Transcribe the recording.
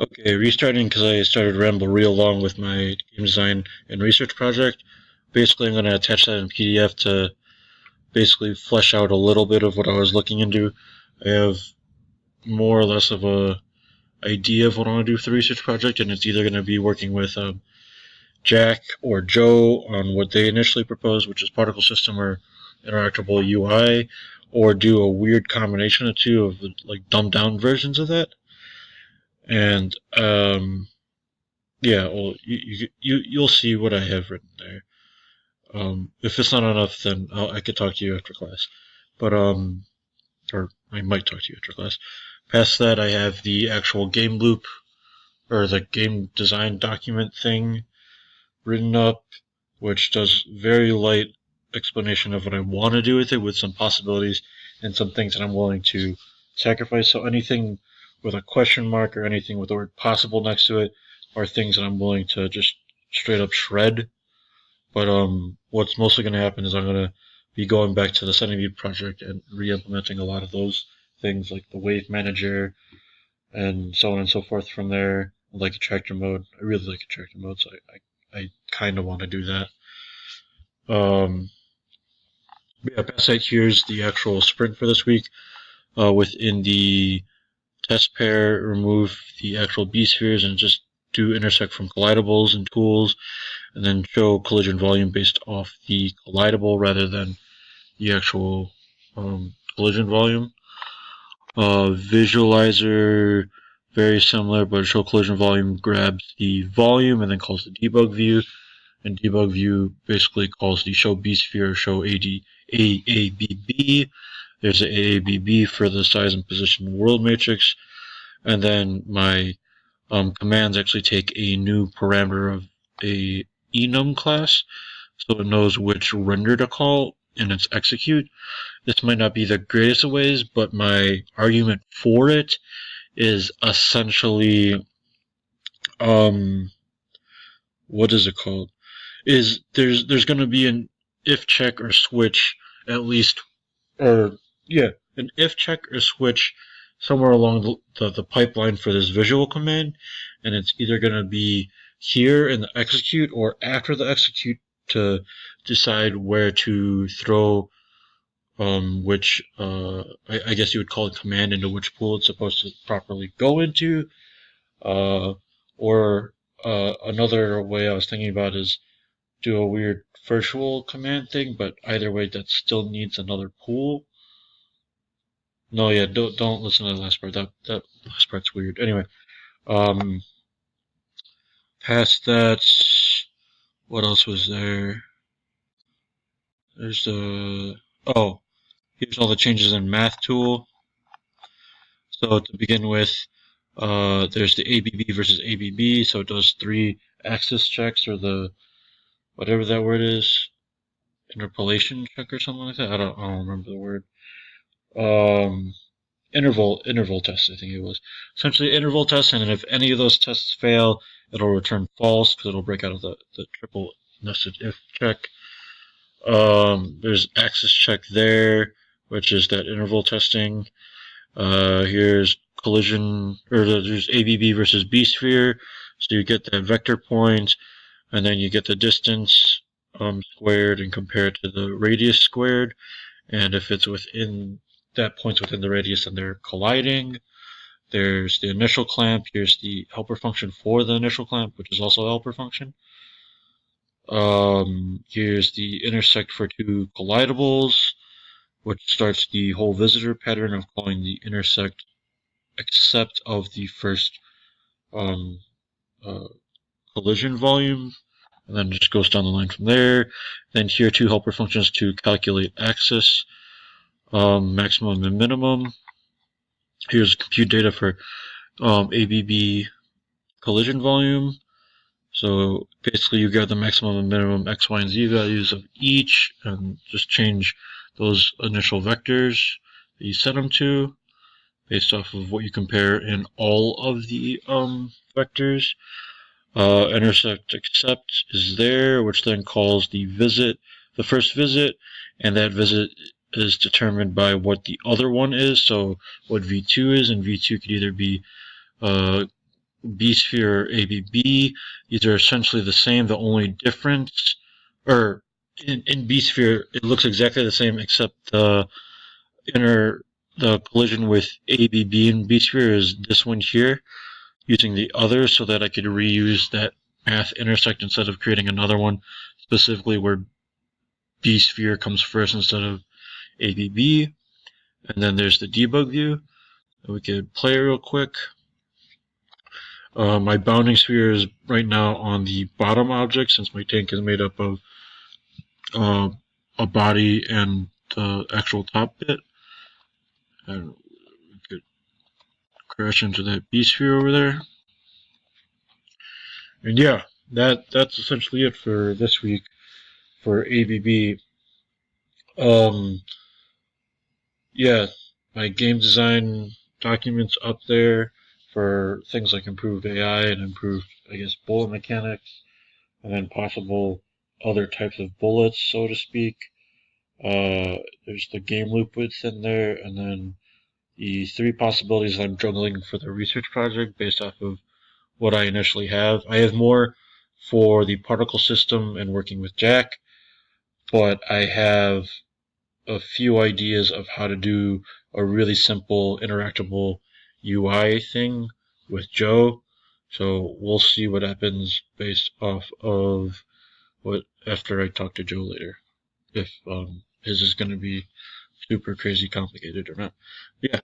Okay, restarting because I started to ramble real long with my game design and research project. Basically, I'm going to attach that in PDF to basically flesh out a little bit of what I was looking into. I have more or less of a idea of what I want to do for the research project, and it's either going to be working with Jack or Joe on what they initially proposed, which is particle system or interactable UI, or do a weird combination of two of like dumbed down versions of that. And yeah, well, you'll see what I have written there. If it's not enough, then I could talk to you after class. But or I might talk to you after class. Past that, I have the actual game loop or the game design document thing written up, which does very light explanation of what I want to do with it, with some possibilities and some things that I'm willing to sacrifice. So anything with a question mark or anything with the word possible next to it are things that I'm willing to just straight up shred. But what's mostly going to happen is I'm going to be going back to the Centiview project and re-implementing a lot of those things like the wave manager and so on and so forth from there. I like attractor mode. I really like attractor mode, so I kind of want to do that. Um, yeah, past that, here's the actual sprint for this week. Within the test pair, remove the actual B spheres and just do intersect from collidables and tools, and then show collision volume based off the collidable rather than the actual collision volume. Visualizer, very similar, but show collision volume grabs the volume and then calls the debug view. And debug view basically calls the show B sphere, show AABB. There's an AABB for the size and position world matrix. And then my commands actually take a new parameter of a enum class, so it knows which render to call in its execute. This might not be the greatest of ways, but my argument for it is essentially, what is it called? Is there's going to be an if check or switch at least, or yeah, an if check or switch somewhere along the pipeline for this visual command, and it's either going to be here in the execute or after the execute to decide where to throw which I guess you would call it command into which pool it's supposed to properly go into. Uh, or another way I was thinking about is do a weird virtual command thing, but either way that still needs another pool. No, yeah, don't listen to the last part. That last part's weird. Anyway, um, past that, what else was there? There's the here's all the changes in math tool. So to begin with, there's the ABB versus ABB, so it does 3 axis checks, or the whatever that word is, interpolation check or something like that. I don't remember the word. Um, interval test, I think it was. Essentially interval test, and if any of those tests fail, it'll return false because it'll break out of the triple nested if check. There's axis check there, which is that interval testing. Here's collision, or there's ABB versus B sphere, so you get that vector point, and then you get the distance squared and compare it to the radius squared, and if it's within that point's within the radius, then they're colliding. There's the initial clamp. Here's the helper function for the initial clamp, which is also a helper function. Here's the intersect for 2 collidables, which starts the whole visitor pattern of calling the intersect except of the first um, uh, collision volume, and then it just goes down the line from there. Then here 2 helper functions to calculate axis, maximum and minimum. Here's compute data for ABB collision volume. So basically you get the maximum and minimum x, y, and z values of each, and just change those initial vectors that you set them to based off of what you compare in all of the vectors. Intersect except is there, which then calls the first visit, and that visit is determined by what the other one is. So what V2 is, and V2 could either be B-sphere, ABB. These are essentially the same. The only difference, or in B-sphere, it looks exactly the same except the collision with ABB and B-sphere is this one here, using the other so that I could reuse that path intersect instead of creating another one specifically where B-sphere comes first instead of ABB. And then there's the debug view. We could play real quick. My bounding sphere is right now on the bottom object since my tank is made up of a body and the actual top bit. And we could crash into that B-sphere over there. And yeah, that's essentially it for this week for ABB. Yeah, my game design documents up there for things like improved AI and improved, I guess, bullet mechanics, and then possible other types of bullets, so to speak. There's the game loop width in there, and then the 3 possibilities I'm juggling for the research project based off of what I initially have. I have more for the particle system and working with Jack, but I have a few ideas of how to do a really simple interactable UI thing with Joe. So we'll see what happens based off of what after I talk to Joe later. If his is going to be super crazy complicated or not. Yeah.